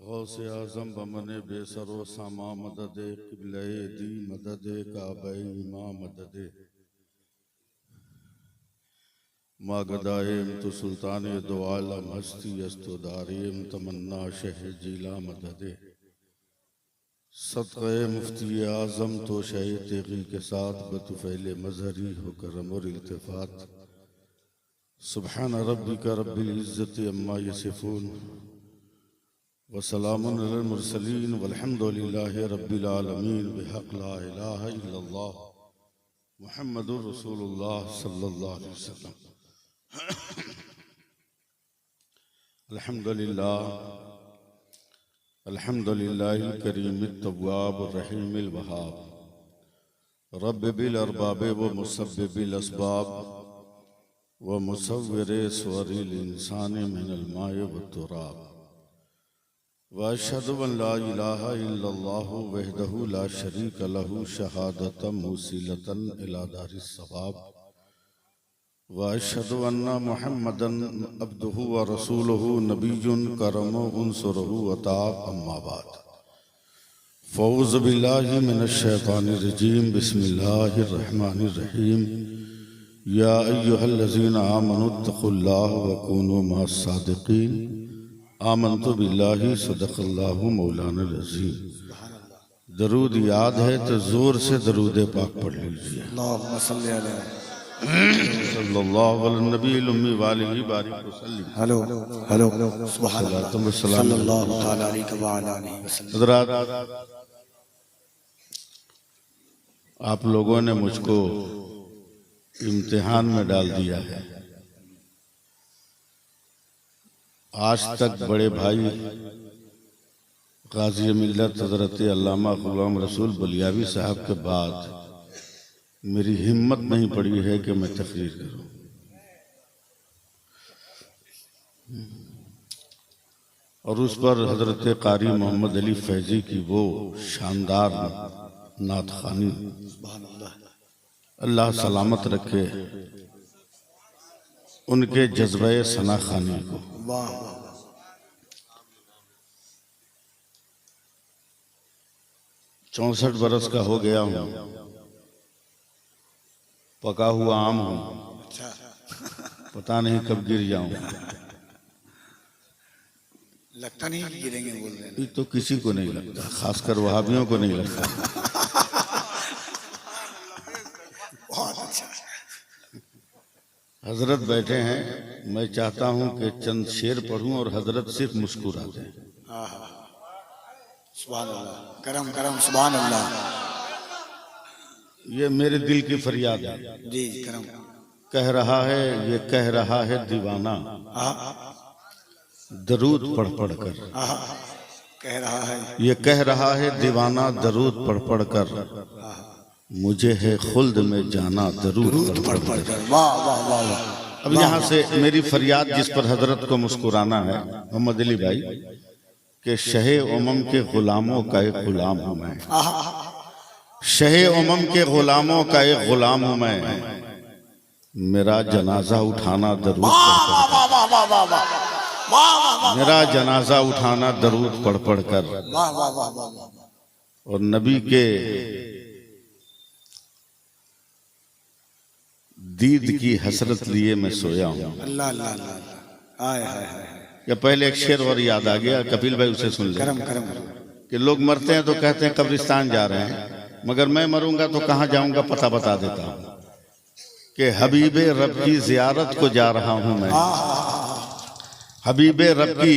गौसे आज़म बमन बेसरो सामा मदद क़िबले दी मदद काबे इमा मदद मागदायम तो सुल्तान दो आलम हस्ती अस्तो दारीम तमन्ना शह जिला मदद सदक़े मुफ्ती आज़म तो शह तेगी के साथ बतुफ़ैल मज़हरी हो करम और इल्तिफ़ात सुब्हान रब्बिका रब्बिल इज़्ज़ति अम्मा यसिफ़ून वसलामुन अलल मुरसलीन वल्हम्दुलिल्लाहि रब्बिल आलमीन बिहक़ ला इलाहा इल्लल्लाह मुहम्मदुर रसूलुल्लाह सल्लल्लाहु अलैहि वसल्लम। अल्हम्दुलिल्लाहिल करीमित तव्वाब रहीमिल वहाब रब्ब बिल अरबाब व मुसब्बिबिल अस्बाब व मुसव्विर स्वरिल इंसान मिनल माय व तुराब व अशहदु अन ला इलाहा इल्लल्लाहु वहदहु ला शरीका लहु शहादतम मुसिलतन इला दारिस सवाब व अशहदु अन्ना मुहम्मदन अब्दुहु व रसूलुहु नबियुन करमु उनसुरहु अताब अम्मा बाद फ़ौज़ु बिल्लाहि मिनश शैतानिर रजीम बिस्मिल्लाहिर रहमानिर रहीम या अय्युहल्लज़ीना आमनुत्तक़ुल्लाह व कूनू मअस सादिक़ीन आमन्तु बिल्लाहि सदक़ल्लाहु मौलाना अज़ीम। दरूद याद है तो जोर से दरूद पाक पढ़ लीजिए। अल्लाहुम्मा सल्ली अलैहि सल्लल्लाहु अलैहि नबील उम्मी वालिहि बारिक वसल्लम। हेलो हेलो सुभान अल्लाह सल्लल्लाहु तआला अलैहि व आलिहि वसल्लम। हज़रात, आप लोगों ने मुझको इम्तिहान में डाल दिया है। आज तक बड़े भाई गाज़ी मिल्लत हज़रत अल्लामा ग़ुलाम रसूल बलियावी साहब के बाद मेरी हिम्मत नहीं पड़ी है कि मैं तकरीर करूं। और उस पर हज़रत क़ारी मोहम्मद अली फैज़ी की वो शानदार नात ख़ानी, अल्लाह सलामत रखे उनके जज्बे सना खानी को। 64 बरस का हो गया हूँ, पका हुआ आम हूँ, पता नहीं कब गिर जाऊं। लगता नहीं कि गिरेंगे बोल रहे हैं। ये तो किसी को नहीं लगता, खासकर वहाबियों को नहीं लगता। बहुत अच्छा। हजरत बैठे हैं, मैं चाहता हूं कि चंद शेर पढ़ूं और हजरत सिर्फ मुस्कुराते हैं। सुभान अल्लाह, करम करम सुभान अल्लाह। ये मेरे दिल की फरियाद है। जी करम। कह रहा है, ये कह रहा है दीवाना दरूद पढ़ पढ़ कर। कह रहा है, ये कह रहा है दीवाना दरूद पढ़ पढ़ कर, मुझे है खुल्द में जाना दरूद पढ़ पढ़ कर। वाह वाह वाह वाह। अब यहाँ से मेरी फरियाद जिस पर हजरत को मुस्कुराना है, मोहम्मद अली भाई, कि शहे उमम के गुलामों का एक गुलाम हूँ मैं। शहे उमम के गुलामों का एक गुलाम हूँ मैं, मेरा जनाजा उठाना दरूद पढ़ पढ़ कर। मेरा जनाजा उठाना दरूद पढ़ पढ़ कर। और नबी के दीद की हसरत लिए मैं सोया हूँ। अल्लाह अल्लाह अल्लाह। हाय हाय हाय। या पहले एक शेर और याद आ गया, कपिल भाई उसे सुन ले। करम करम। कि लोग मरते हैं तो कहते हैं कब्रिस्तान जा रहे हैं, मगर मैं मरूंगा तो कहाँ जाऊंगा पता बता देता हूँ कि हबीबे रब की जियारत को जा रहा हूँ मैं। हबीबे रब की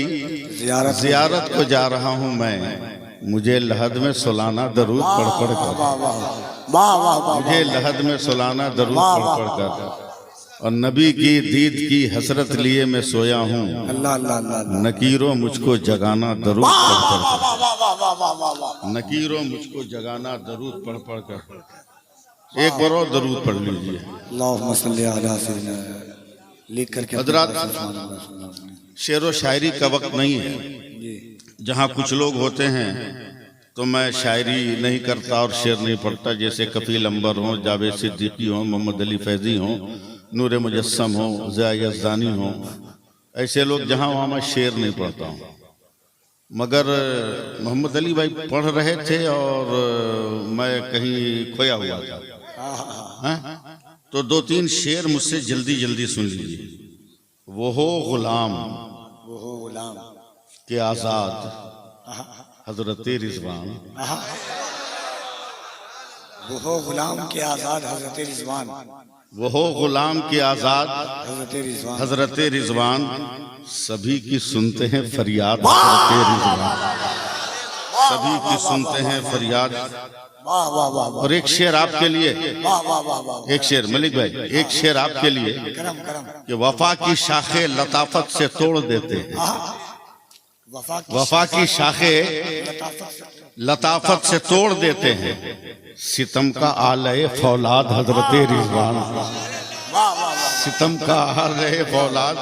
जियारत को जा रहा हूँ मैं, मुझे लहद में सुलाना दरूद पढ़ पढ़ कर। मुझे लहद में सुलाना दरूद पढ़ पढ़ कर। और नबी की दीद की हसरत लिए मैं सोया हूँ, नकीरों मुझको जगाना दरूद पढ़ पढ़ कर। नकीरों मुझको जगाना दरूद पढ़ पढ़ कर। एक बार और दरूद पढ़ लीजिए। अल्लाहुम्मा सल्ली अला सय्यिदना। लिख करके हज़रात, शेर व शायरी का वक्त नहीं है। जहाँ कुछ लोग होते हैं तो मैं शायरी नहीं करता और शेर नहीं पढ़ता, जैसे कफील अंबर हो, जावेद सिद्दीकी हो, मोहम्मद अली फैज़ी हो, नूर मुजस्सम हो, ज़िया यज़दानी हो, ऐसे लोग जहाँ वहाँ मैं शेर नहीं पढ़ता हूँ। मगर मोहम्मद अली भाई पढ़ रहे थे और मैं कहीं खोया हुआ था। हाँ? तो 2-3 शेर मुझसे जल्दी जल्दी सुन लीजिए। वो हो गुलाम के आजाद हजरत रिजवान, वो हो गुलाम के आजाद हजरत रिजवान, वो हो गुलाम के आजाद हजरत रिजवान, हजरत रिजवान, सभी की सुनते हैं फरियाद हजरत रिजवान, सभी की सुनते हैं फरियाद। वाह वाह वाह वाह, और एक शेर आपके लिए, वाह वाह वाह वाह, एक शेर मलिक भाई, एक शेर आपके लिए करम करम, कि वफा की शाखें लताफत से तोड़ देते हैं, वफा की शाखें लताफत से तोड़ देते हैं, सितम का आलय फौलाद हजरत रिजवान, वाह वाह वाह, सितम का आलय फौलाद।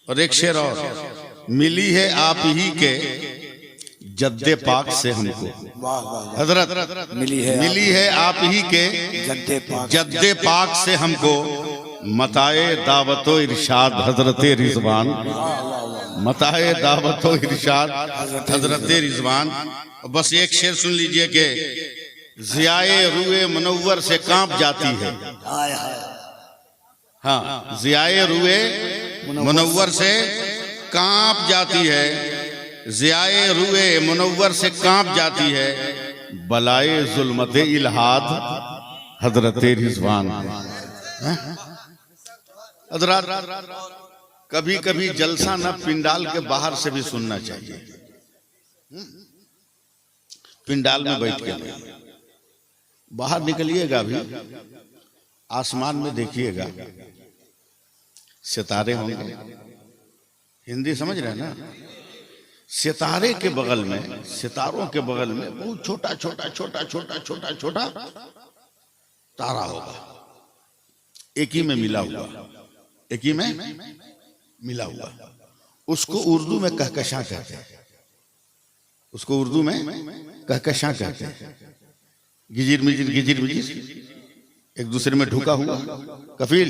और एक शेर और, मिली है आप ही के जद्दे पाक से हमको, वाह वाह, हजरत मिली है आप ही के जद्दे पाक से हमको, मताए दावतो इरशाद हजरत रिजवान, मताए दावतो इरशाद हजरत रिजवान। बस एक शेर सुन लीजिए कि जियाए रूए मुनव्वर से कांप जाती है, हाँ जियाए रूए मुनव्वर से कांप जाती है, जियाए रूए मुनव्वर से कांप जाती है, बलाए जुल्मत इल्हाद हजरत रिजवान। हजरत कभी कभी जलसा न पिंडाल के बाहर से भी सुनना चाहिए, पिंडाल में बैठ के बाहर निकलिएगा भी, आसमान में देखिएगा सितारे होंगे, हिंदी समझ रहे हैं ना, सितारे के बगल में, सितारों के बगल में बहुत छोटा छोटा छोटा छोटा छोटा छोटा तारा होगा, एक ही में मिला हुआ, एक ही में मिला हुआ। उसको उर्दू में कहकशां कहते हैं, उसको उर्दू में कहकशां कहते हैं, गिजिर मिजिर एक दूसरे में ढुका हुआ कफील,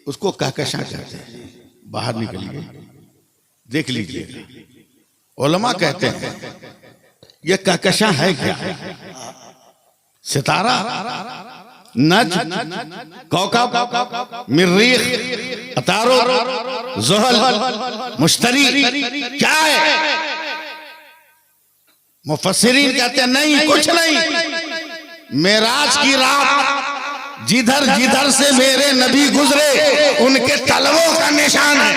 उसको कहकशां कहते हैं। बाहर निकलिए देख लीजिए, उलमा कहते हैं ये कहकशां है क्या? सितारा, नज, कौकब, मरीख, अतारो, ज़ुहल, मुश्तरी क्या है? मुफस्सिरीन कहते हैं नहीं, कुछ नहीं, मेराज की रात जिधर जिधर से मेरे नबी गुजरे उनके तलवों का निशान है।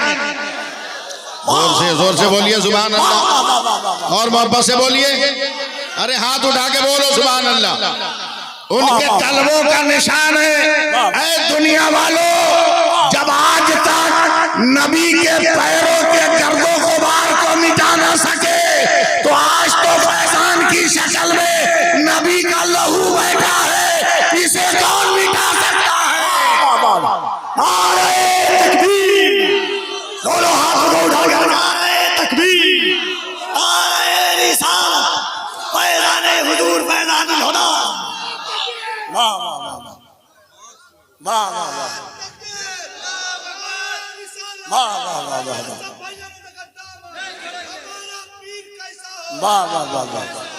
जोर से बोलिए सुभान अल्लाह, और मोहब्बत से बोलिए, अरे हाथ उठा के बोलो सुभान अल्लाह। उनके तलवों का निशान है। ऐ दुनिया वालों, जब आज तक नबी के पैरों के गर्दों गुबार को मिटा ना सके, तो आज तो फैजान की शक्ल में नबी का लहू बैठा है, इसे कौन मिटा सकता है? नारे तकबीर, दोनों हाथ को उठा के नारे तकबीर, नारे रिसालत, फैजाने हुजूर, फैजानुल हुदा। वाह वाह वाह वाह वाह वाह वाह वाह वाह वाह वाह वाह वाह।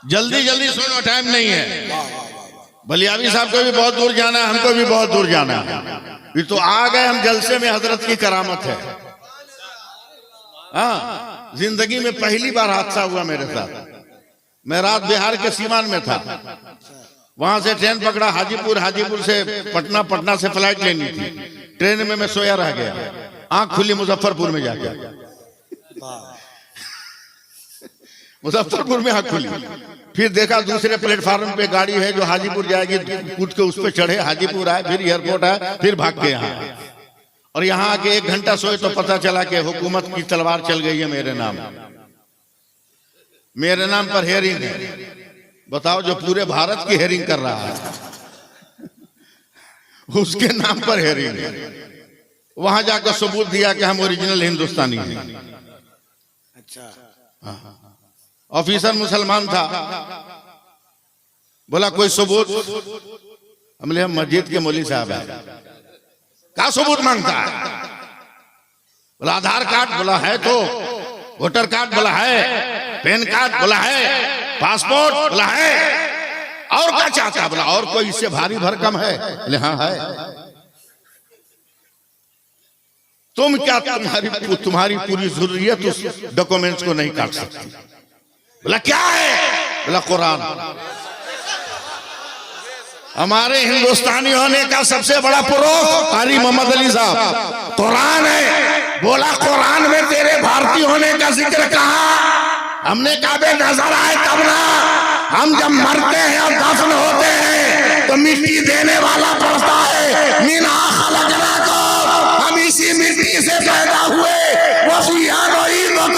जल्दी जल्दी सुनो, टाइम नहीं है। बलियावी साहब को भी बहुत दूर जाना है, हमको भी बहुत दूर जाना है। ये तो आ गए हम जलसे में, हजरत की करामत है। हाँ, जिंदगी में पहली बार हादसा हुआ मेरे साथ। मैं रात बिहार के सीवान में था, वहां से ट्रेन पकड़ा हाजीपुर, हाजीपुर से पटना, पटना से फ्लाइट लेनी थी। ट्रेन में मैं सोया रह गया, आंख खुली मुजफ्फरपुर में जाके, मुजफ्फरपुर में आंख खुली, फिर देखा दूसरे प्लेटफार्म पे गाड़ी है जो हाजीपुर जाएगी, कूद के उस पे चढ़े, हाजीपुर आए, फिर एयरपोर्ट आए, फिर भाग के यहाँ। और यहाँ आके 1 घंटा सोए तो पता चला कि हुकूमत की तलवार चल गई है मेरे नाम, मेरे नाम पर हेयरिंग है। बताओ, जो पूरे भारत की हेयरिंग कर रहा है उसके नाम पर हेयरिंग है। वहां जाकर सबूत दिया कि हम ओरिजिनल हिंदुस्तानी हैं। अच्छा, ऑफिसर मुसलमान था, बोला कोई सबूत? हमने हम मस्जिद के मौलवी साहब है, क्या सबूत मांगता है? बोला आधार कार्ड। बोला है तो। Voter card? बोला है। Pan card? बोला है। पासपोर्ट? बोला है। और क्या चाहता? बोला और कोई इससे भारी भरकम है? बोले हाँ है। तुम क्या तुम्हारी पूरी जरूरत उस डॉक्यूमेंट्स को नहीं काट सकती? बोला क्या है? बोला कुरान। हमारे हिंदुस्तानी होने का सबसे बड़ा प्रूफ कारी मोहम्मद अली साहब कुरान है। बोला कुरान में तेरे भारतीय होने का जिक्र कहा? हमने कहा नजर आए तब ना। हम जब मरते हैं और दफन होते हैं तो मिट्टी देने वाला पड़ता है। मिना खलकनाकुम, हम इसी मिट्टी से पैदा हुए। वफिया नुईदुकुम,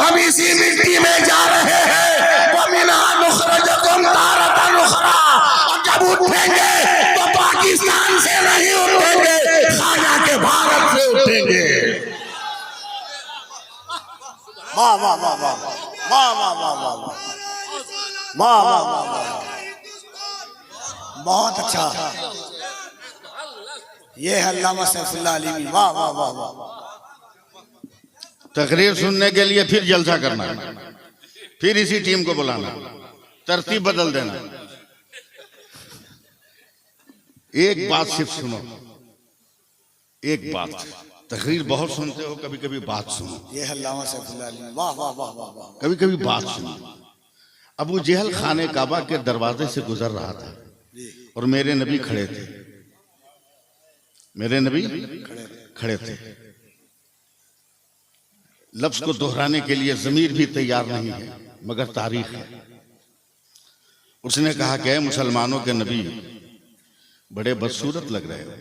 हम इसी मिट्टी में जा रहे हैं। वमिना नुखरिजुकुम तारतन उखरा, और जब उठेंगे तो पाकिस्तान से नहीं उठेंगे, खाजा के भारत से उठेंगे। वाह वाह वाह वाह वाह वाह वाह वाह वाह वाह वाह वाह, बहुत अच्छा। ये है अल्लामा सैफुल्लाह अली। वाह वाह वाह वाह। तकरीर सुनने के लिए फिर जलसा करना, फिर इसी टीम को बुलाना, तरतीब बदल देना। एक बात सिर्फ सुनो, एक बात। तकरीर बहुत सुनते हो, कभी कभी बात सुनो। ये है अल्लामा सैफुल्लाह अली। वाह वाह वाह वाह वाह। कभी कभी बात सुनो। अबू जहल खाने काबा के दरवाजे से गुजर रहा था और मेरे नबी खड़े थे। मेरे नबी खड़े थे। लफ्ज को दोहराने के लिए ज़मीर भी तैयार नहीं है, मगर तारीख है। उसने कहा कि ऐ मुसलमानों के नबी, बड़े बदसूरत लग रहे हो।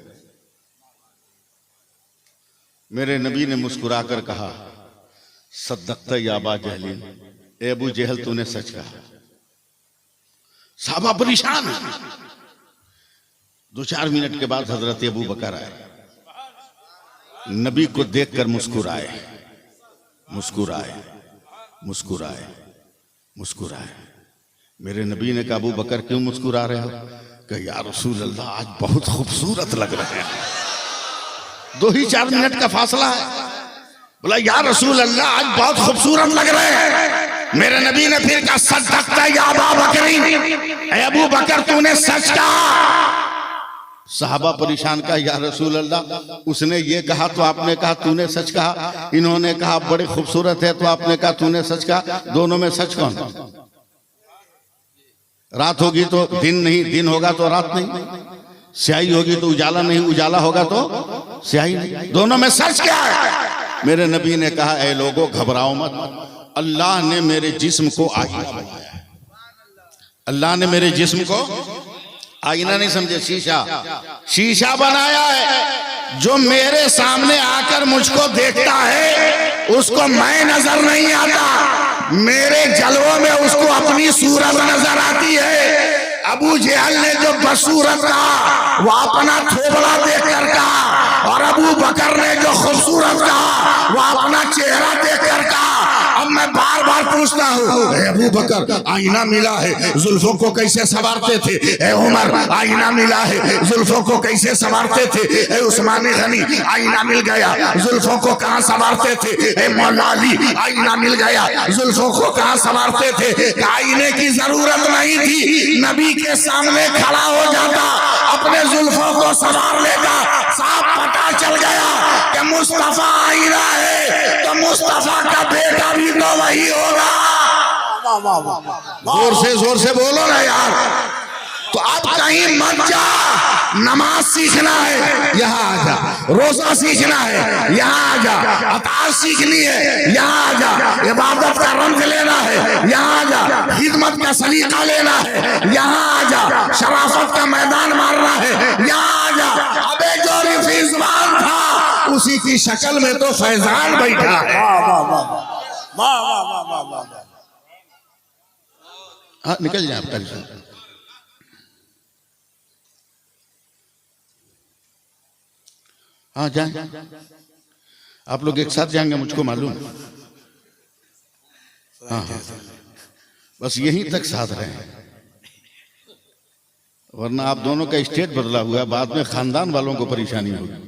मेरे नबी ने मुस्कुराकर कहा, सद्दक़्ता या अबा जहलिन, ए अबू जहल तूने सच कहा। साहबा परेशान। 2-4 मिनट के बाद हजरत अबू बकर आए, नबी को देखकर मुस्कुराए, मुस्कुराए, मुस्कुराए, मुस्कुराए। मेरे नबी ने कहा, अबू बकर क्यों मुस्कुरा रहे हो? कहा या रसूल अल्लाह, आज बहुत खूबसूरत लग रहे हैं। 2 ही 4 मिनट का फासला है। बोला या रसूल अल्लाह, आज बहुत खूबसूरत लग रहे हैं। मेरे नबी ने फिर कहा, सद्दक़्ता या अबा बकरीन, ऐ अबू बकर तूने सच कहा। साहबा परेशान कहा, या रसूल अल्लाह, उसने ये कहा तो आपने कहा तूने सच कहा। इन्होंने कहा बड़े खूबसूरत है तो आपने कहा तूने सच कहा। दोनों में सच कौन? रात होगी तो दिन नहीं, दिन होगा तो रात नहीं, स्याही होगी तो उजाला नहीं, उजाला होगा तो स्याही नहीं। दोनों में सच क्या है? मेरे नबी ने कहा, ऐ लोगों घबराओ मत, अल्लाह ने मेरे जिस्म को आईना बनाया। अल्लाह ने मेरे जिस्म को आईना नहीं समझे, शीशा, शीशा बनाया है। जो मेरे सामने आकर मुझको देखता है उसको मैं नजर नहीं आता, मेरे जलवों में उसको अपनी सूरत नजर आती है। अबू जहल ने जो बसूरत कहा वो अपना थोबड़ा देखकर कहा, और अबू बकर ने जो खूबसूरत कहा वो अपना चेहरा देखकर कहा। अब मैं बार बार पूछता हूँ, अबू बकर आईना मिला है, जुल्फों को कैसे संवारते थे? ए उमर आईना मिला है, जुल्फों को कैसे संवारते थे? ए उस्मान गनी आईना मिल गया, जुल्फों को कहाँ संवारते थे? ए मौला अली आईना मिल गया, जुल्फों को कहाँ संवारते थे? आईने की जरूरत नहीं थी, नबी के सामने खड़ा हो जाता, अपने जुल्फों को संवार लेता। साफ पता चल गया कि मुस्तफा आईना है तो मुस्तफा का बेटा भी तो वही होगा। जोर से बोलो ना यार। तो अब कहीं मत जा, नमाज सीखना है यहाँ आ जा, रोजा सीखना है यहाँ आ जा, अतार सीखनी है यहाँ आ जा, इबादत का रंग लेना है यहाँ आ जा, खिदमत का सलीका लेना है यहाँ आ जा, शराफत का मैदान मारना है यहाँ आ जा। अबे जो रिफिजवान था उसी की शक्ल में तो फैजान बैठा है। हाँ निकल जाए आप। हाँ जाए, आप लोग एक साथ जाएंगे मुझको मालूम। हाँ हाँ बस यहीं तक साथ रहे। वरना आप दोनों का स्टेट बदला हुआ है, बाद में खानदान वालों को परेशानी होगी।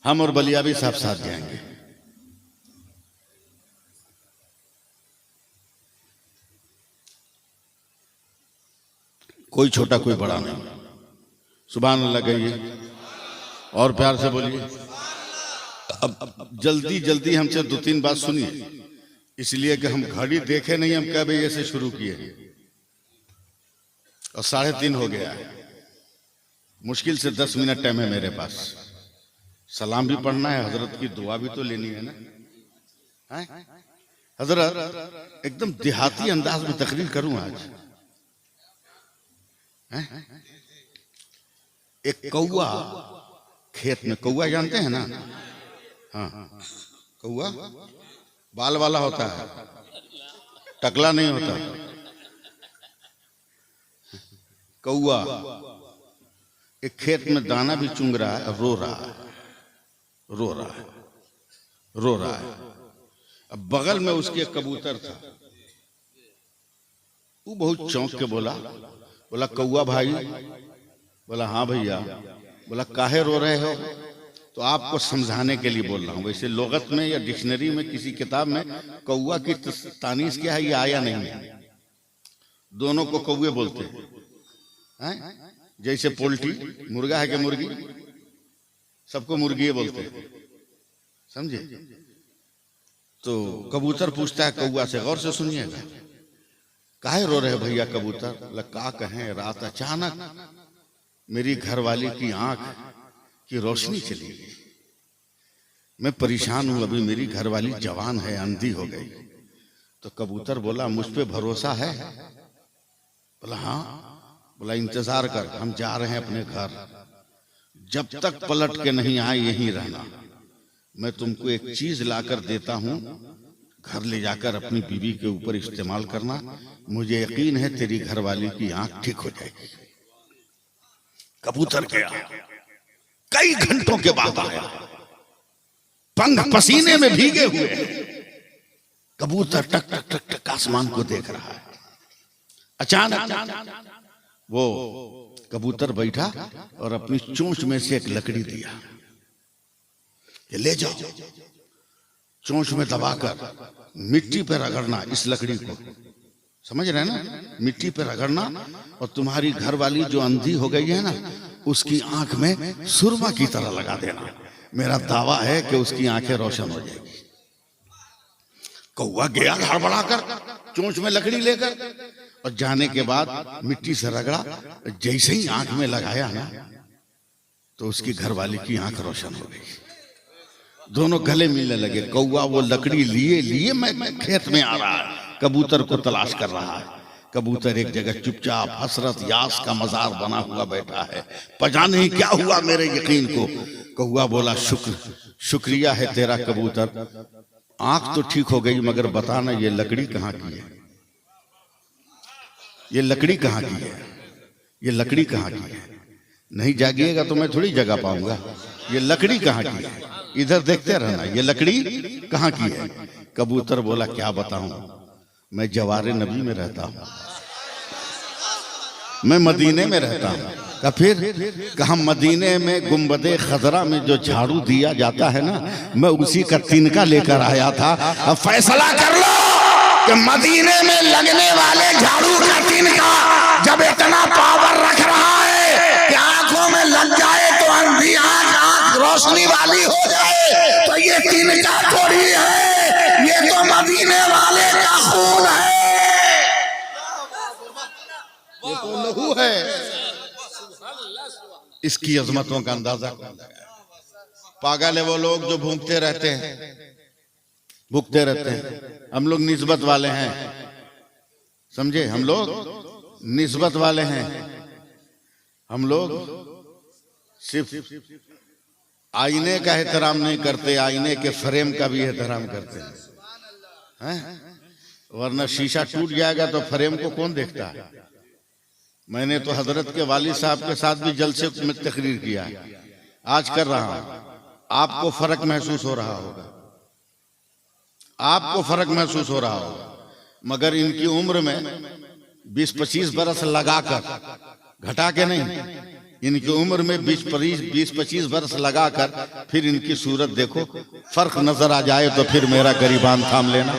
हम और बलियाबी साहब साथ जाएंगे। कोई छोटा कोई बड़ा नहीं। सुभान अल्लाह कहिए और प्यार से बोलिए। अब जल्दी जल्दी हमसे 2-3 बात सुनिए, इसलिए कि हम घड़ी देखे नहीं, हम कब ये से शुरू किए और 3:30 हो गया है। मुश्किल से 10 मिनट टाइम है मेरे पास। सलाम भी पढ़ना है, हजरत की दुआ भी तो लेनी है ना। हजरत एकदम देहाती अंदाज में तकरीर करूं आज। एक कौआ खेत में, कौआ जानते हैं ना? हाँ, कौआ बाल वाला होता है, टकला नहीं होता। कौआ एक खेत में दाना भी चुंग रहा है, रो रहा है, रो रहा है, रो रहा है। अब बगल में उसके एक कबूतर था। वो बहुत चौंक के बोला कौआ भाई। बोला हाँ भैया। बोला काहे रो रहे हो? तो आपको समझाने के लिए बोल रहा हूँ। वैसे लोगत में या डिक्शनरी में किसी किताब में कौआ की तानीस क्या है ये आया नहीं है। दोनों को कौए बोलते हैं। जैसे पोल्ट्री मुर्गा है कि मुर्गी, सबको मुर्गी बोलते हैं, समझे? तो कबूतर पूछता है कौआ से, गौर से सुनिएगा, काहे रो रहे भैया कबूतर? का कहें, रात अचानक मेरी घरवाली की आंख की रोशनी चली गई। मैं परेशान हूं, अभी मेरी घरवाली जवान है, अंधी हो गई। तो कबूतर बोला मुझ पे भरोसा है? बोला हाँ। बोला इंतजार कर, हम जा रहे हैं अपने घर, जब तक पलट के नहीं आए यहीं रहना। मैं तुमको एक चीज लाकर देता हूं, घर ले जाकर अपनी बीवी के ऊपर इस्तेमाल करना। मुझे यकीन है तेरी घरवाली की आंख ठीक हो जाएगी। कबूतर गया, कई घंटों के बाद आया, पंख पसीने में भीगे हुए। कबूतर टक टक टक टक आसमान को देख रहा है। अचानक वो कबूतर बैठा और अपनी चोंच में से एक लकड़ी दिया, ये ले जाओ। चोंच में दबाकर मिट्टी पर रगड़ना, इस लकड़ी को, समझ रहे हैं ना? मिट्टी पर रगड़ना और तुम्हारी घरवाली जो अंधी हो गई है ना, उसकी आंख में सुरमा की तरह लगा देना। मेरा दावा है कि उसकी आंखें रोशन हो जाएगी। कौआ गया हड़बड़ाकर चोंच में लकड़ी लेकर, और जाने के बाद मिट्टी से रगड़ा। जैसे ही आंख में लगाया ना, तो उसकी घरवाली की आंख रोशन हो गई। दोनों गले मिलने लगे। कौआ वो लकड़ी लिए लिए मैं खेत में आ रहा है, कबूतर को तलाश कर रहा है। कबूतर एक जगह चुपचाप हसरत यास का मजार बना हुआ बैठा है। पता नहीं क्या हुआ मेरे यकीन को। कौआ बोला शुक्रिया है तेरा कबूतर, आंख तो ठीक हो गई, मगर बताना ये लकड़ी कहाँ की है? ये लकड़ी कहाँ की है? ये लकड़ी कहाँ की है? नहीं जागिएगा तो मैं थोड़ी जगह पाऊंगा। ये लकड़ी कहाँ की है? इधर देखते रहना, ये लकड़ी कहाँ की है? कबूतर बोला क्या बताऊं, मैं जवारे नबी में रहता हूं, मैं मदीने में रहता हूं। का फिर कहा मदीने में गुंबदे खजरा में जो झाड़ू दिया जाता है ना, मैं उसी का तिनका लेकर आया था। अब फैसला कर लो कि मदीने में लगने वाले झाड़ू का तिनका जब इतना पावर रख रहा है कि आंखों में लग जाए तो अंधी आंख रोशनी वाली हो जाए, तो ये तिनका थोड़ी है, ये तो मदीने वाले का खून है, ये तो लहू है। इसकी अजमतों का अंदाजा कौन लगाए? पागल है वो लोग जो भूखते रहते हैं, भूखते रहते हैं। हम लोग निस्बत वाले हैं, समझे? हम लोग निस्बत वाले हैं। हम लोग सिर्फ आईने का एहतराम नहीं करते, आईने के फ्रेम का भी एहतराम करते हैं। वरना शीशा टूट जाएगा तो फ्रेम को कौन देखता है? मैंने तो हजरत के वालिद साहब के साथ भी जलसे में तकरीर किया है, आज कर रहा हूं। आपको फर्क महसूस हो रहा होगा, आपको फर्क महसूस हो रहा होगा, मगर इनकी उम्र में 20-25 बरस लगाकर, घटा के नहीं, इनकी उम्र में 20-25 बरस लगाकर फिर इनकी सूरत देखो, फर्क नजर आ जाए तो फिर मेरा गरीबान थाम लेना।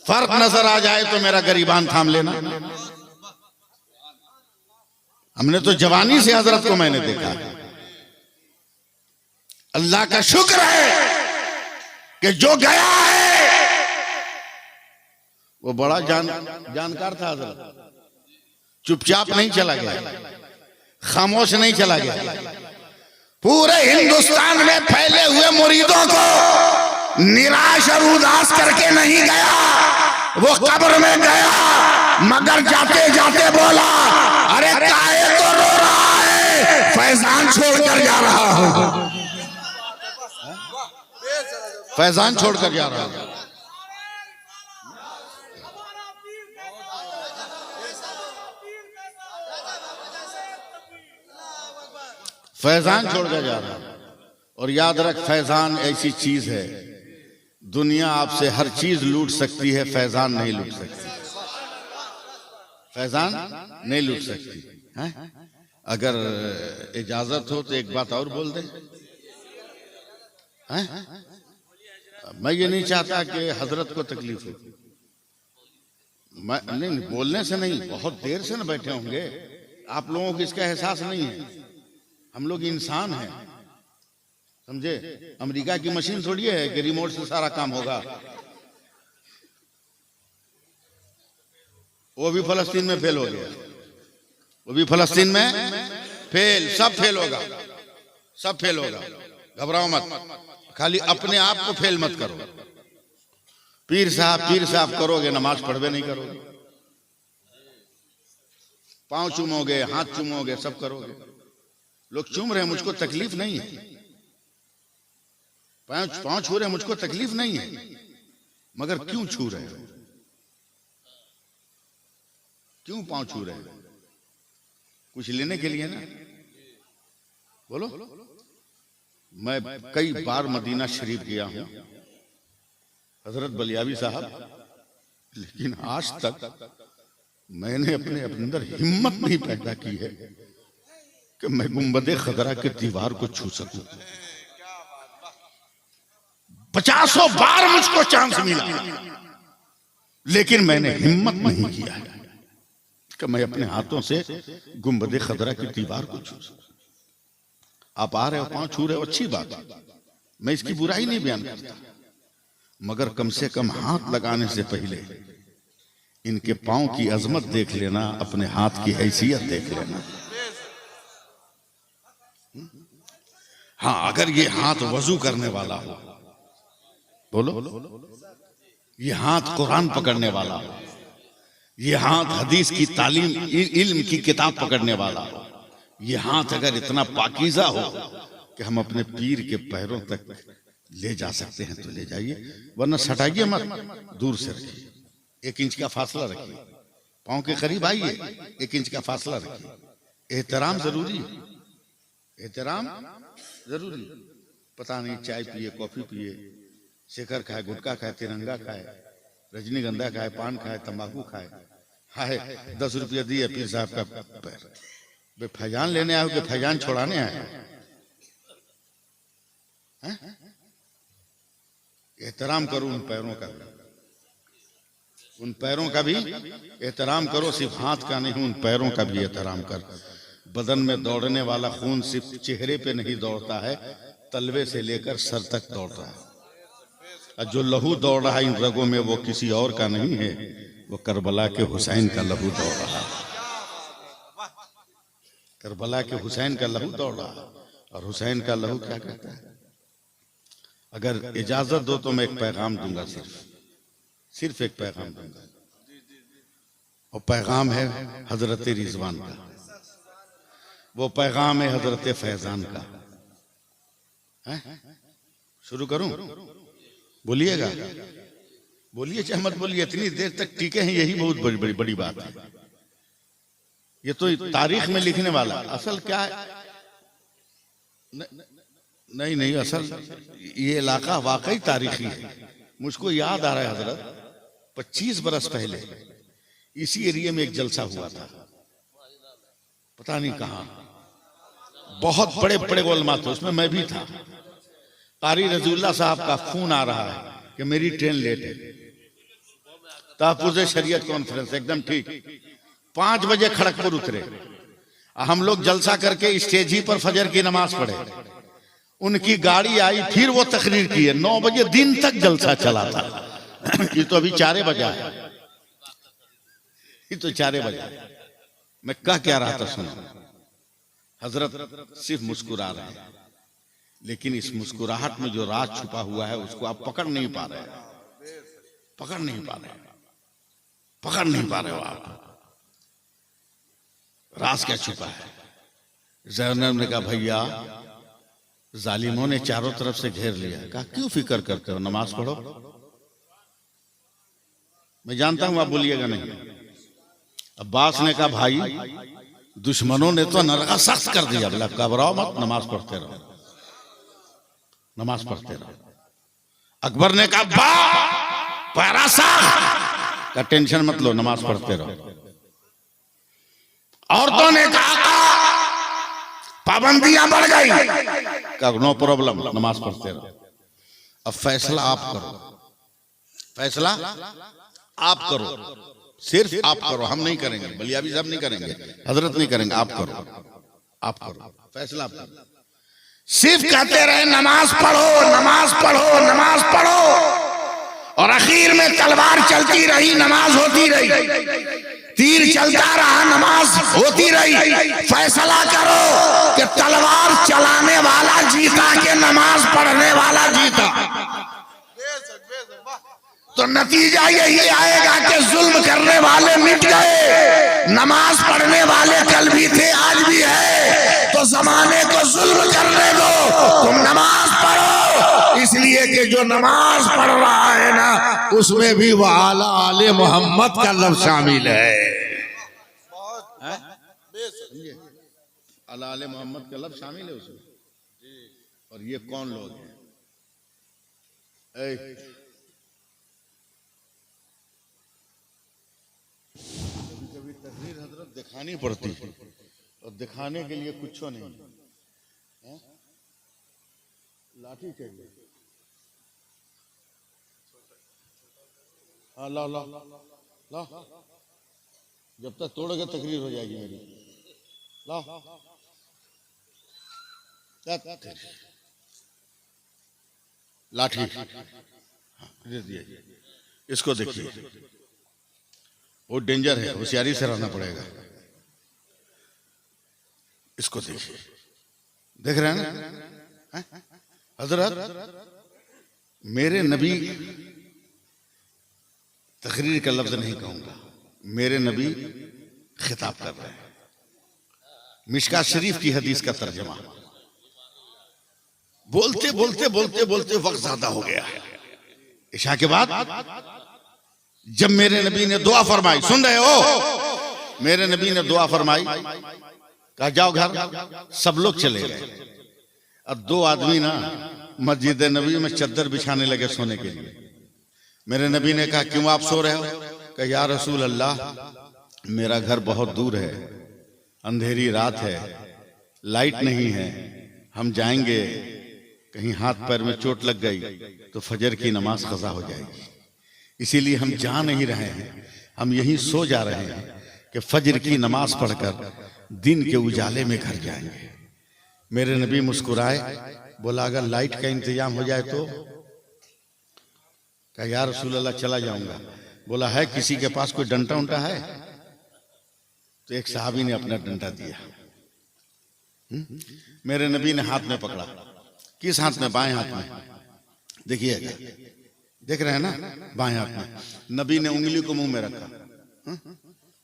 फर्क नजर आ जाए तो मेरा गरीबान थाम लेना। हमने तो जवानी से हजरत को मैंने देखा। अल्लाह का शुक्र है कि जो गया है वो बड़ा जानकार था हजरत, चुपचाप नहीं चला गया, खामोश नहीं चला गया। पूरे हिंदुस्तान में फैले हुए मुरीदों को निराश और उदास करके नहीं गया, वो कब्र में गया, मगर जाते जाते बोला, अरे काहे तो रो रहा है, फैजान छोड़कर जा रहा हूं, फैजान छोड़कर जा रहा हूं। फैजान छोड़कर जा रहा है। और याद रख, फैजान ऐसी चीज है, दुनिया आपसे हर चीज लूट सकती है, फैजान नहीं लूट सकती, फैजान नहीं लूट सकती है? अगर इजाजत हो तो एक बात और बोल दे। मैं ये नहीं चाहता कि हजरत को तकलीफ हो, मैं नहीं, बोलने से नहीं, बहुत देर से न बैठे होंगे, आप लोगों को इसका एहसास नहीं है। हम लोग इंसान हैं, समझे? अमेरिका की मशीन थोड़ी है कि रिमोट से सारा काम होगा। वो भी फलस्तीन में फेल हो गया, वो भी फलस्तीन में फेल, सब फेल होगा, सब फेल होगा। घबराओ मत, खाली अपने आप को फेल मत करो। पीर साहब करोगे, नमाज पढ़वे नहीं करोगे, पांव चूमोगे, हाथ चूमोगे, सब करोगे। लोग चूम रहे हैं, मुझको तकलीफ नहीं है, पांव छू रहे हैं, मुझको तकलीफ नहीं है, मगर क्यों छू रहे हैं? क्यों पांव छू रहे हैं? कुछ लेने के लिए ना? बोलो। मैं कई बार मदीना शरीफ गया हूं, हजरत बलियावी साहब, लेकिन आज तक मैंने अपने अंदर हिम्मत नहीं पैदा की है कि मैं गुंबदे खदरा के दीवार को छू सकूं। 50 बार मुझको चांस मिला, लेकिन मैंने हिम्मत नहीं किया कि मैं अपने हाथों से गुंबदे खदरा की दीवार को छू सकूं। आप आ रहे हो, पांव छू रहे हो, अच्छी बात है, मैं इसकी बुराई नहीं बयान करता, मगर कम से कम हाथ लगाने से पहले इनके पांव की अजमत देख लेना, अपने हाथ की हैसियत देख लेना। हाँ, अगर ये हाथ वजू करने वाला हो, बोलो, ये हाथ कुरान पकड़ने वाला हो, ये हाथ हदीस की तालीम, इल्म की किताब पकड़ने वाला हो, ये हाथ अगर इतना पाकीज़ा हो कि हम अपने पीर के पैरों तक ले जा सकते हैं तो ले जाइए, वरना सटाइए मत, दूर से रखिए, 1 इंच का फासला रखिए, पांव के करीब आइए, 1 इंच का फासला रखिए। एहतराम जरूरी है, एहतराम जरूरी। पता नहीं चाय पिए, कॉफी पिए, शिखर खाए, गुटखा खाए, तिरंगा खाए, रजनीगंधा खाए, पान खाए, तंबाकू खाए, हाय 10 रुपया दिए पीर साहब का पैर, वे फैजान लेने आए कि फैजान छोड़ाने आए? एहतराम करो उन पैरों का, उन पैरों का भी एहतराम करो, सिर्फ हाथ का नहीं, उन पैरों का भी एहतराम कर। बदन में दौड़ने वाला खून सिर्फ चेहरे पे नहीं दौड़ता है, तलवे से लेकर सर तक दौड़ता है, और जो लहू दौड़ रहा है इन रगों में वो किसी और का नहीं है, वो करबला के हुसैन का लहू दौड़ रहा है, करबला के हुसैन का लहू दौड़ रहा है। और हुसैन का लहू क्या कहता है? अगर इजाजत दो तो मैं एक पैगाम दूंगा, सिर्फ एक पैगाम दूंगा, और पैगाम है हजरत रिजवान का, वो पैगाम है हजरत फैजान का। शुरू करूं? बोलिएगा, बोलिए चाहे मत बोलिए, इतनी देर तक टीके हैं, यही बहुत बड़ी बात है। ये तो तारीख में लिखने वाला, असल क्या है? नहीं, असल ये इलाका वाकई तारीखी है। मुझको याद आ रहा है हजरत, 25 बरस पहले इसी एरिया में एक जलसा हुआ था, पता नहीं कहां, बहुत बड़े बड़े उलमा थे, उसमें मैं भी था। कारी रजीउल्लाह साहब का फोन आ रहा है कि मेरी ट्रेन लेट है, तहफ़्फ़ुज़ शरीयत कॉन्फ्रेंस, एकदम ठीक। 5 बजे खड़गपुर उतरे, हम लोग जलसा करके स्टेज ही पर फजर की नमाज पढ़े। उनकी गाड़ी आई, फिर वो तकरीर की है। 9 बजे दिन तक जलसा चला था। ये तो अभी 4 बजा है, ये तो 4 बजा। मैं कह क्या रहा था सुनो, हजरत सिर्फ मुस्कुरा रहे हैं, लेकिन इस मुस्कुराहट में जो राज छुपा हुआ है उसको आप पकड़ नहीं पा रहे, पकड़ नहीं पा रहे, पकड़ नहीं पा रहे हो आप। राज क्या छुपा है? ज़ैनब ने कहा भैया जालिमों ने चारों तरफ से घेर लिया। कहा क्यों फिक्र करते हो, नमाज पढ़ो। मैं जानता हूं आप बोलिएगा नहीं। अब्बास ने कहा भाई दुश्मनों ने तो नरका सख्त कर दिया, बोला घबराओ मत, नमाज पढ़ते रहो, नमाज पढ़ते रहो। अकबर ने कहा बा पैरा सख्त का टेंशन मत लो, नमाज पढ़ते रहो। औरतों ने कहा पाबंदियां बढ़ गई, कहा नो प्रॉब्लम, नमाज पढ़ते रहो। अब फैसला आप करो, फैसला आप करो, सिर्फ आप करो, हम नहीं करेंगे, बलियाबी साहब नहीं करेंगे, हजरत नहीं करेंगे, आप करो, आप करो, फैसला आप करो। सिर्फ कहते रहे नमाज पढ़ो, नमाज पढ़ो, नमाज पढ़ो, और आखिर में तलवार चलती रही, नमाज होती रही, तीर चलता रहा, नमाज होती रही। फैसला करो कि तलवार चलाने वाला जीता कि नमाज पढ़ने वाला जीता। तो नतीजा यही आएगा कि जुल्म करने वाले मिट गए, नमाज पढ़ने वाले कल भी थे आज भी है। तो जमाने को जुल्म करने दो, तुम नमाज पढ़ो, इसलिए कि जो नमाज पढ़ रहा है ना उसमें भी वह आले मोहम्मद का लफ्ज शामिल है। आले मोहम्मद का लफ्ज शामिल है उसमें। और ये कौन लोग हैं? कभी तकरीर हजरत दिखानी पड़ती है, और दिखाने के लिए कुछ नहीं है? लाठी चाहिए, हाँ ला ला ला, जब तक तोड़ोगे तकरीर हो जाएगी मेरी। ला लाठी, इसको देखिए, वो डेंजर है, होशियारी से रहना पड़ेगा। इसको देखिए, देख रहे हैं ना हजरत, मेरे नबी, तकरीर का लफ्ज नहीं कहूंगा, मेरे नबी खिताब कर रहे हैं। मिशका शरीफ की हदीस का तर्जमा, बोलते बोलते बोलते बोलते वक्त ज्यादा हो गया। इशा के बाद जब मेरे नबी ने दुआ फरमाई, सुन रहे हो, मेरे नबी ने दुआ फरमाई, कहा जाओ घर, सब लोग चले गए। अब 2 आदमी ना मस्जिद नबी में चद्दर बिछाने लगे सोने के लिए। मेरे नबी ने कहा क्यों आप सो रहे हो? कहा या रसूल अल्लाह, मेरा घर बहुत दूर है, अंधेरी रात है, लाइट नहीं है, हम जाएंगे कहीं हाथ पैर में चोट लग गई तो फजर की नमाज कज़ा हो जाएगी, इसीलिए हम जा नहीं रहे हैं, हम यहीं सो जा रहे हैं कि फजर की नमाज पढ़कर दिन के उजाले में घर जाएंगे। मेरे नबी मुस्कुराए, बोला अगर लाइट का इंतजाम हो जाए तो? कहा या रसूल अल्लाह चला जाऊंगा। बोला है किसी के पास कोई डंडा उंटा है? तो एक साहबी ने अपना डंडा दिया, मेरे नबी ने हाथ में पकड़ा। किस हाथ में? बाएं हाथ में। देखिएगा, देख रहे हैं ना, बाएं हाथ में। नबी ने उंगली को मुंह में रखा,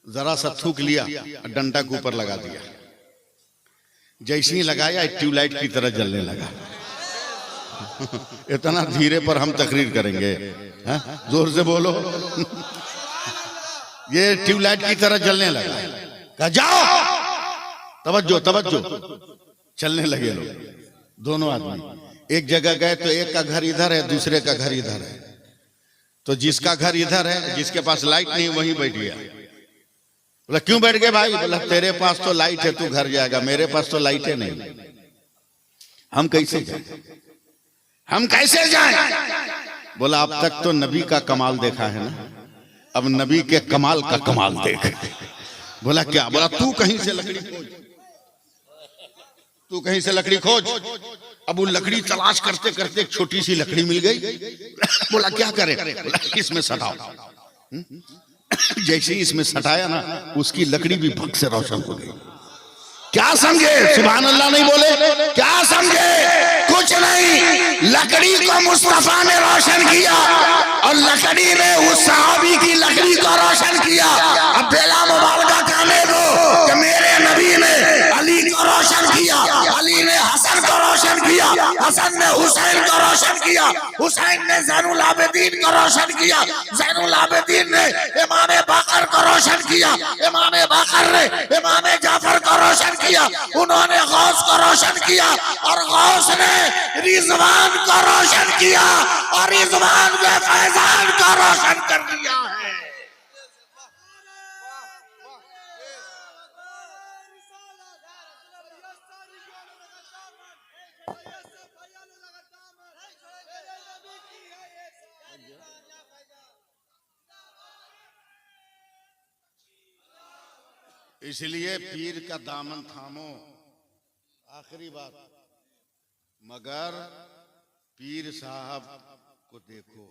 जरा सा थूक लिया और डंडा के ऊपर लगा दिया। जैसे ही लगाया ट्यूबलाइट की तरह जलने लगा। इतना धीरे पर हम तकरीर करेंगे, जोर से बोलो। ये ट्यूबलाइट की तरह जलने लगा। कहा जाओ, तवज्जो तवज्जो, चलने लगे लोग। दोनों आदमी एक जगह गए तो एक का घर इधर है, दूसरे का घर इधर है। तो जिसका घर इधर है, जिसके पास लाइट नहीं वहीं बैठ गया। बोला क्यों बैठ गए भाई? बोला तेरे पास तो लाइट है, तू घर जाएगा, मेरे पास तो लाइट है नहीं, हम कैसे जाएं? हम कैसे जाएं? बोला अब तक तो नबी का कमाल देखा है ना, अब नबी के कमाल का कमाल देख। बोला क्या? बोला तू कहीं से लकड़ी खोज, तू कहीं से लकड़ी खोज। अब वो लकड़ी तलाश करते करते एक छोटी सी लकड़ी मिल गई। बोला क्या करे? बोला इसमें सटाओ। जैसे ही इसमें सटाया ना, उसकी लकड़ी भी भग से रोशन हो गई। क्या समझे? सुभान अल्लाह नहीं बोले? क्या समझे? कुछ नहीं, लकड़ी को मुस्तफा ने रोशन किया और लकड़ी ने उस सहाबी की लकड़ी को रोशन किया। अब बेला मुबारका कहने दो कि मेरे नबी ने अली को रोशन किया, अली ने हसन को रोशन किया, हसन ने हुसैन को रोशन किया, हुसैन ने ज़ैनुल आबिदीन को रोशन किया, ज़ैनुल आबिदीन ने इमाम बाकर को रोशन किया, इमाम बाकर ने इमाम जाफर को रोशन किया, उन्होंने गौस को रोशन किया और गौस ने रिजवान को रोशन किया और रिजवान ने फैजान को रोशन कर दिया है। इसलिए पीर का दामन थामो, आखिरी बात, मगर पीर साहब को देखो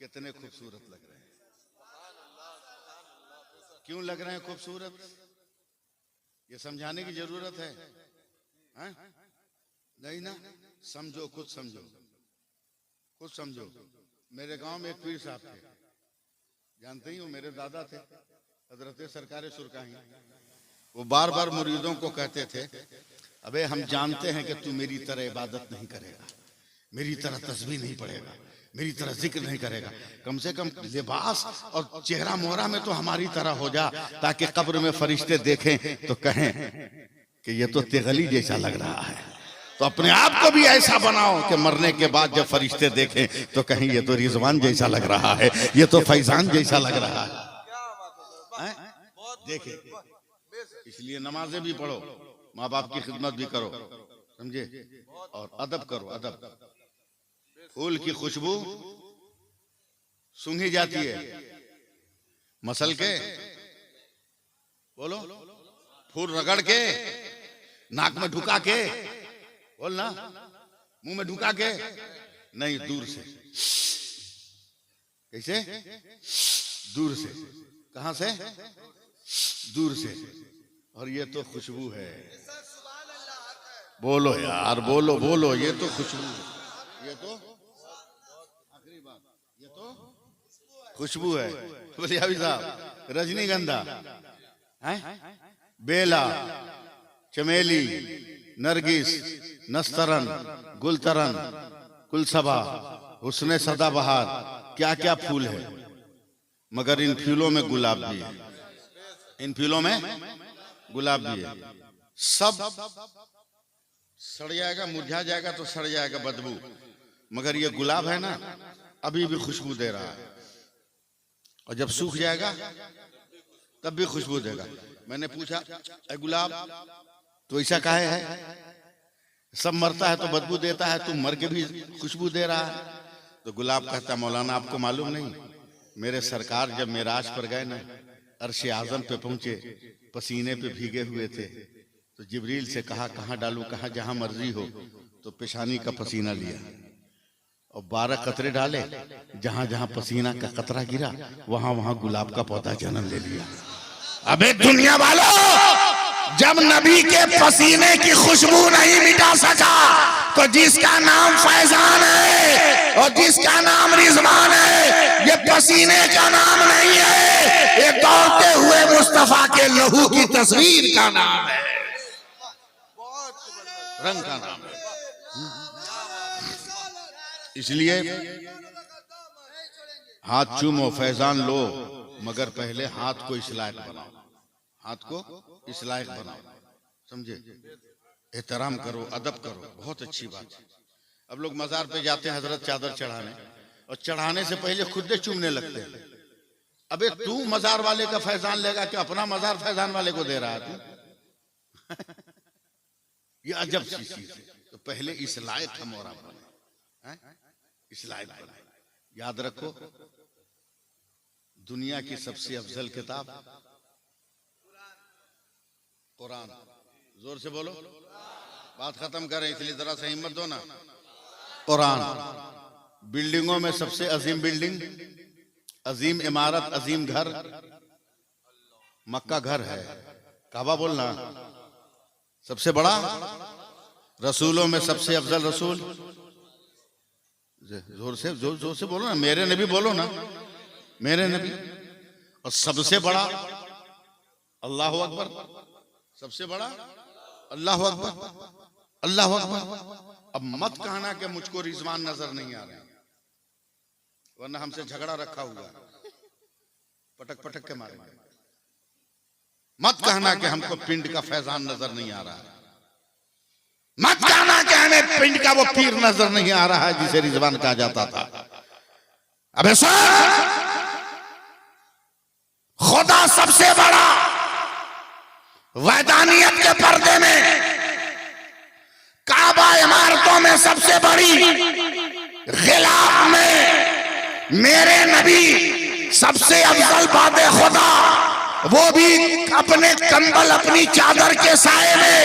कितने खूबसूरत लग रहे हैं। क्यों लग रहे हैं खूबसूरत? ये समझाने की जरूरत है? नहीं ना? समझो, खुद समझो, खुद समझो। मेरे गांव में एक पीर साहब थे, जानते ही हो, मेरे दादा थे, हजरत सरकार सुरकाही। वो बार बार मुरीदों को कहते थे, अबे हम जानते हैं कि तू मेरी तरह इबादत नहीं करेगा, मेरी तरह तस्बीह नहीं पढ़ेगा, मेरी तरह जिक्र नहीं करेगा, कम से कम लिबास और चेहरा मोहरा में तो हमारी तरह हो जा, ताकि कब्र में फरिश्ते देखें तो कहें कि ये तो तिगली जैसा लग रहा है। तो अपने आप को भी ऐसा बनाओ कि मरने के बाद जब फरिश्ते देखें तो कहें ये तो रिजवान जैसा लग रहा है, ये तो फैजान जैसा लग रहा है। देखे, इसलिए नमाजें भी पढ़ो, माँ बाप की खिदमत भी करो, समझे, और अदब करो। अदब, फूल की खुशबू सूंघी जाती है, मसल के बोलो, फूल रगड़ के, नाक में ढुका के बोलना, मुंह में ढुका के नहीं, दूर से। कैसे? दूर से। कहां से? दूर से। और ये तो खुशबू है, बोलो यार, बोलो बोलो, ये तो खुशबू, ये तो आखिरी बात, ये तो खुशबू है। बोलिए अभी साहब, रजनीगंधा है, बेला, चमेली, नरगिस, नस्तरन, गुलतरन, कुलसबा, हुस्ने सदाबहार, क्या क्या फूल है, मगर इन फूलों में गुलाब भी है, इन फूलों में गुलाब भी है। सब सड़ जाएगा, मुरझा जाएगा तो सड़ जाएगा, बदबू, मगर ये गुलाब है ना, अभी भी खुशबू दे रहा है, और जब सूख जाएगा तब भी खुशबू देगा। मैंने पूछा, ए गुलाब तो ऐसा काहे है? सब मरता है तो बदबू देता है, तुम मर के भी खुशबू दे रहा है। तो गुलाब कहता, मौलाना आपको मालूम नहीं, मेरे सरकार जब मेराज पर गए ना, अर्श आजम पे पहुंचे, पसीने पे भीगे हुए थे, तो जिब्रील से कहा कहाँ डालूं? कहा जहां मर्जी हो। तो पेशानी का पसीना लिया और 12 कतरे डाले, जहां जहां पसीना का कतरा गिरा वहां वहां गुलाब का पौधा जन्म ले लिया। अबे दुनिया वालों, जब नबी के पसीने की खुशबू नहीं मिटा सका तो जिसका नाम फैजान है और जिसका नाम रिजवान है, ये पसीने का नाम नहीं है, ये दौड़ते हुए मुस्तफा के लहू की तस्वीर का नाम है, रंग का नाम है। इसलिए हाथ चूमो, फैजान लो, मगर पहले हाथ को इस लायक बनाओ, हाथ को इस लायक बनाओ, समझे, एहतराम करो, अदब करो, बहुत अच्छी बात है। अब लोग मजार पे जाते हैं हजरत चादर चढ़ाने, और चढ़ाने से पहले खुद से चूमने लगते हैं। अबे तू मजार वाले का फैजान लेगा कि अपना मजार फैजान वाले को दे रहा है तू? ये अजब सी चीज है। तो पहले इस लायक हम और आप बने, इस लायक बने। याद रखो, दुनिया की सबसे अफजल किताब कुरान। जोर से बोलो, बात खत्म करें इसलिए जरा सा हिम्मत दो ना। कुरान बिल्डिंगों में सबसे अजीम बिल्डिंग, अजीम इमारत, अजीम घर मक्का घर है। काबा बोलना सबसे बड़ा। रसूलों में सबसे अफजल रसूल, जोर से बोलो ना, मेरे नबी बोलो ना, मेरे नबी। और सबसे बड़ा अल्लाह अकबर, सबसे बड़ा अल्लाह अकबर, अल्लाह अकबर। अब मत कहना कि मुझको रिजवान नजर नहीं आ रहे, वरना हमसे झगड़ा रखा हुआ, पटक पटक के मारेंगे। मत कहना कि हमको पिंड का फैजान नजर नहीं आ रहा है, मत कहना कि हमें पिंड का वो पीर नजर नहीं आ रहा है जिसे रिजवान कहा जाता था। अबे खुदा सबसे बड़ा, वैदानियत के पर्दे में काबा इमारतों में सबसे बड़ी, गिलाफ में मेरे नबी सबसे अफजल बादे खुदा, वो भी अपने कंबल अपनी चादर के साए में।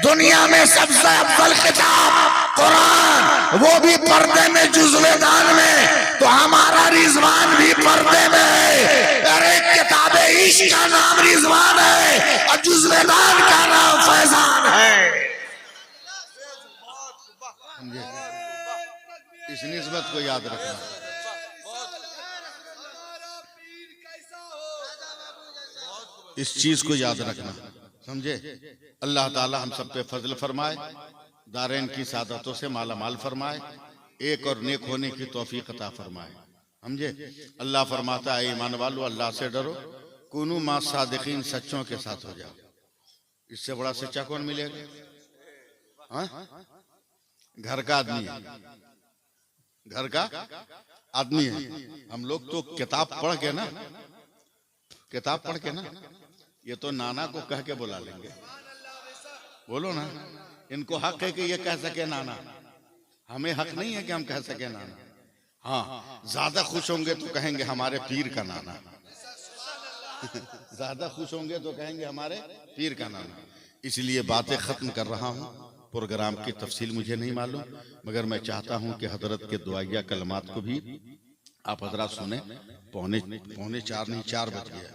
दुनिया में सबसे अफजल किताब कुरान, वो भी पर्दे में जुज़्वे-दान में, तो हमारा रिजवान भी पर्दे में है। अरे किताब इश्क का नाम रिजवान है और जुज़्वे-दान का नाम फैजान है। इस निस्बत को याद रखना। इस चीज को याद रखना, समझे। अल्लाह ताला हम सब पे फजल फरमाए, दारैन की सादतों से माला माल फरमाए, एक और नेक होने की तौफीक अता फरमाए, समझे। अल्लाह फरमाता है ईमान वालो अल्लाह से डरो, कुनू मा सादिकीन, सच्चों के साथ हो जाओ। इससे बड़ा सच्चा कौन मिलेगा? हाँ? घर का आदमी है, घर का आदमी है। हम लोग तो किताब पढ़ के ना, किताब पढ़ के ना, ये तो नाना को कह के बुला लेंगे। बोलो ना, इनको हक है कि ये कह सके नाना, हमें हक नहीं है कि हम कह सके नाना। हाँ, ज्यादा खुश होंगे तो कहेंगे हमारे पीर का नाना ज्यादा खुश होंगे तो कहेंगे हमारे पीर का नाना। इसलिए बातें खत्म कर रहा हूँ। प्रोग्राम की तफसील मुझे नहीं मालूम, मगर मैं चाहता हूँ कि हजरत के दुआया कलमात को भी आप हजरात सुने। पौने 4 नहीं 4 बज गया।